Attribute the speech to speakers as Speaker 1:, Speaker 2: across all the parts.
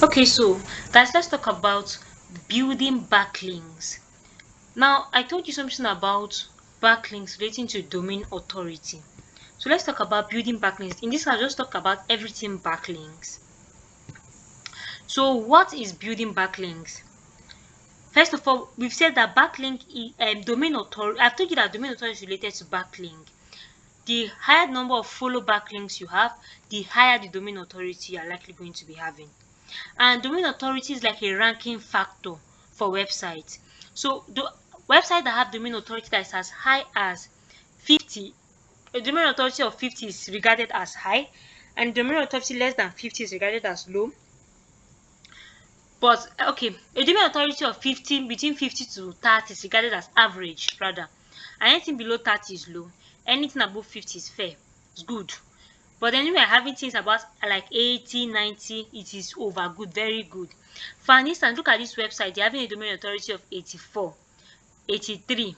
Speaker 1: Okay, so guys, let's talk about building backlinks. Now, I told you something about backlinks relating to domain authority. So let's talk about building backlinks. In this, I'll just talk about everything backlinks. So, what is building backlinks? First of all, we've said that backlink is domain authority. I've told you that domain authority is related to backlink. The higher number of follow backlinks you have, the higher the domain authority you are likely going to be having. And domain authority is like a ranking factor for websites. So the website that have domain authority that is as high as 50, a domain authority of 50 is regarded as high, and domain authority less than 50 is regarded as low. But okay, a domain authority of 15 between 50 to 30 is regarded as average rather, and anything below 30 is low. Anything above 50 is fair. It's good. But then we are having things about like 80, 90, it is over good, very good. For instance, look at this website, they're having a domain authority of 84, 83,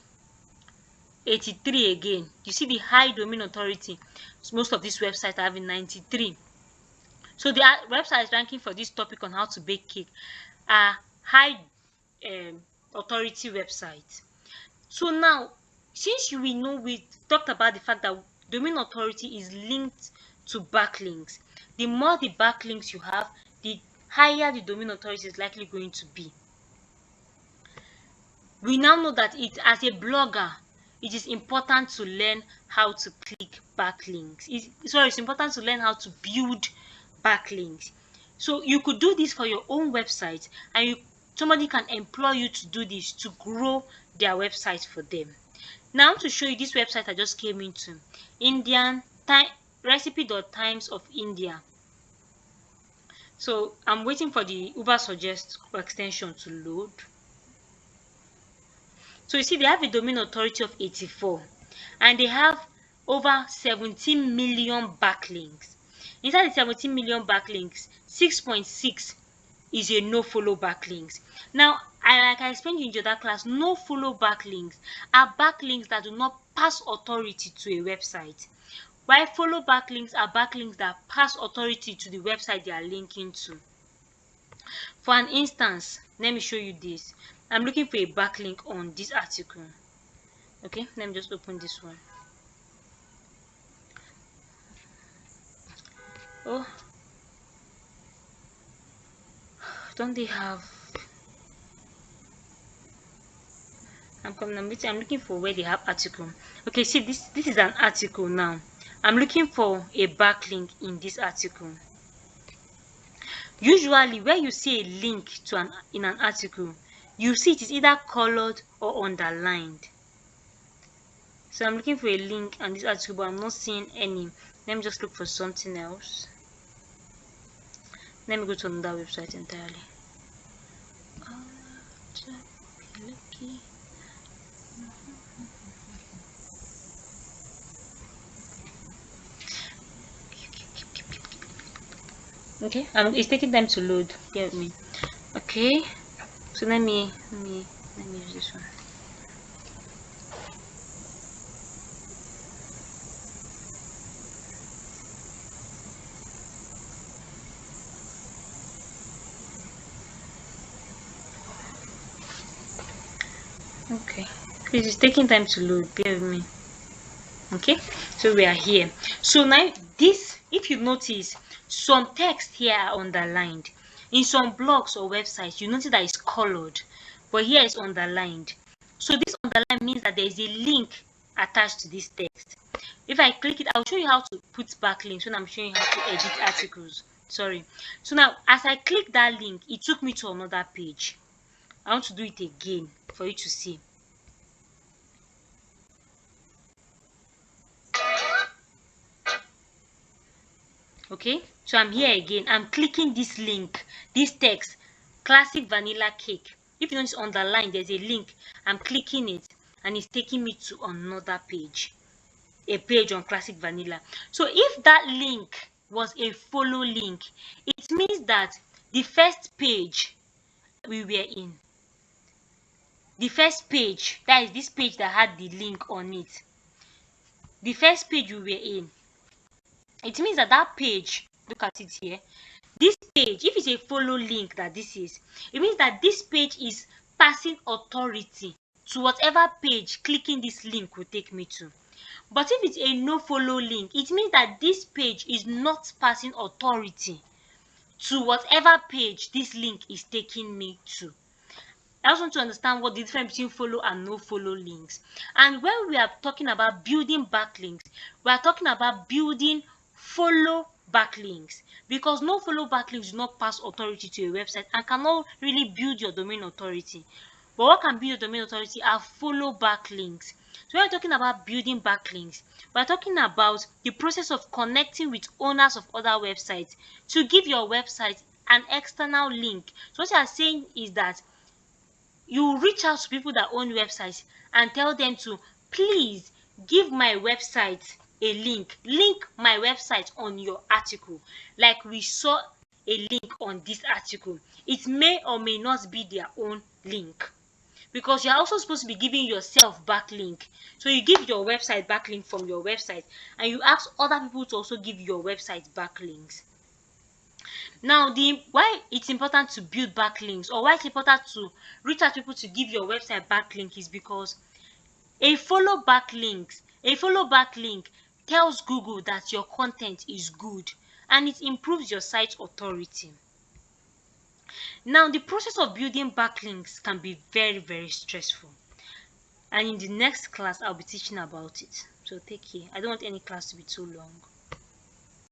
Speaker 1: 83 again. You see the high domain authority. Most of these websites are having 93. So the websites ranking for this topic on how to bake cake are high authority websites. So now, since we know, we talked about the fact that domain authority is linked to backlinks. The more the backlinks you have, the higher the domain authority is likely going to be. We now know that as a blogger, it is important to learn how to click backlinks. It's important to learn how to build backlinks. So you could do this for your own website, and somebody can employ you to do this to grow their website for them. Now to show you this website I just came into, Indian time recipe.times of India. So I'm waiting for the Uber suggest extension to load. So you see they have a domain authority of 84, and they have over 17 million backlinks. Inside the 17 million backlinks, 6.6 is a no follow backlinks. Now, like I explained in the other class, no follow backlinks are backlinks that do not pass authority to a website, while follow backlinks are backlinks that pass authority to the website they are linking to. For an instance, let me show you this. I'm looking for a backlink on this article. Okay, let me just open this one. Oh, don't they have? I'm looking for where they have article. Okay, see this is an article now. I'm looking for a backlink in this article. Usually, where you see a link to in an article, you see it is either colored or underlined. So I'm looking for a link on this article, but I'm not seeing any. Let me just look for something else. Let me go to another website entirely. Okay, it's taking time to load. Get me. Okay, so let me use this one. Okay, please, it's taking time to load. Bear with me. Okay, so we are here. So now this, if you notice, some text here are underlined. In some blogs or websites, you notice that it's colored, but here it's underlined. So this underline means that there is a link attached to this text. If I click it, I'll show you how to put backlinks when I'm showing you how to edit articles. Sorry. So now, as I click that link, it took me to another page. I want to do it again for you to see. Okay, so I'm here again. I'm clicking this link, this text, classic vanilla cake. If you notice underlined, there's a link. I'm clicking it, and it's taking me to another page, a page on classic vanilla. So if that link was a follow link, it means that the first page we were in, the first page, that is this page that had the link on it, the first page we were in, it means that that page, look at it here, this page, if it's a follow link that this is, it means that this page is passing authority to whatever page clicking this link will take me to. But if it's a no follow link, it means that this page is not passing authority to whatever page this link is taking me to. I also want to understand what the difference between follow and no follow links. And when we are talking about building backlinks, we are talking about building follow backlinks, because no follow backlinks do not pass authority to a website and cannot really build your domain authority. But what can build your domain authority are follow backlinks. So when we're talking about building backlinks, we're talking about the process of connecting with owners of other websites to give your website an external link. So what you are saying is that you reach out to people that own websites and tell them to please give my website a link my website on your article, like we saw a link on this article. It may or may not be their own link, because you're also supposed to be giving yourself backlink. So you give your website backlink from your website, and you ask other people to also give your website backlinks. Now, the why it's important to build backlinks, or why it's important to reach out to people to give your website backlink, is because a follow backlink tells Google that your content is good, and it improves your site authority. Now, the process of building backlinks can be very, very stressful, and in the next class I'll be teaching about it. So take care. I don't want any class to be too long.